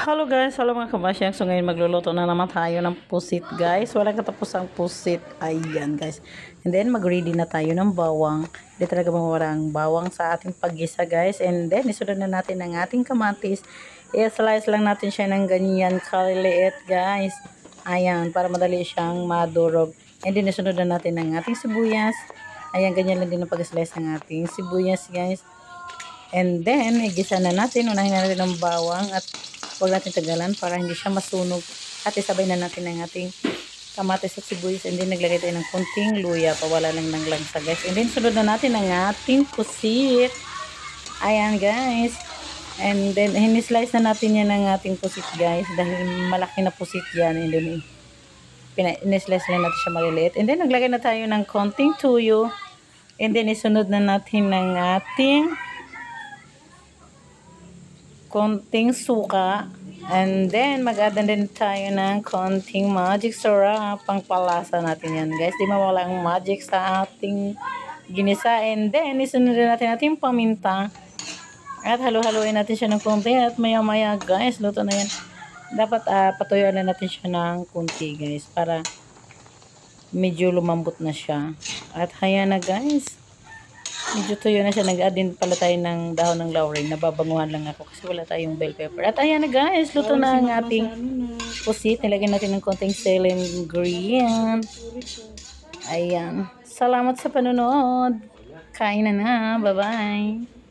Hello guys, hello mga kabasyang. So ngayon magluluto na naman tayo ng pusit guys. Walang katapusang pusit. Ayan guys. And then mag-ready na tayo ng bawang. Hindi talaga mawala ang bawang sa ating paggisa guys. And then isunod na natin ang ating kamatis. I-slice lang natin siya ng ganyan kaliliit guys. Ayan, para madali siyang madurog. And then isunod na natin ang ating sibuyas. Ayan, ganyan lang din ang pag-slice ng ating sibuyas guys. And then, igisa na natin. Unahin na natin ang bawang at huwag natin tagalan para hindi siya masunog. At isabay na natin ang ating kamatis at sibuyas. And then, naglagay tayo ng konting luya. Pawala lang ng langsa, guys. And then, sunod na natin ang ating pusit. Ayan, guys. And then, hinislice na natin yan ng ating pusit, guys. Dahil malaki na pusit yan. And then, hinislice lang natin siya maliliit. And then, naglagay na tayo ng konting tuyo. And then, isunod na natin ng ating konting suka. And then, mag-add din tayo ng konting magic syrup. Pangpalasa natin yan, guys. Di mawala ang magic sa ating ginisa. And then, isunod natin ating paminta. At halo-haloin natin siya ng konti. At maya-maya, guys, luto na yan. Dapat patuyuan na natin siya ng konti, guys. Para medyo lumambot na siya. At ayan na, guys. Medyo tuyo na siya. Nag-add din pala tayo ng dahon ng laurel. Nababanguhan lang ako kasi wala tayong bell pepper. At ayan na guys, luto na ang ating pusit. Nilagyan natin ng konting celery green. Ayan. Salamat sa panonood. Kain na na. Bye-bye.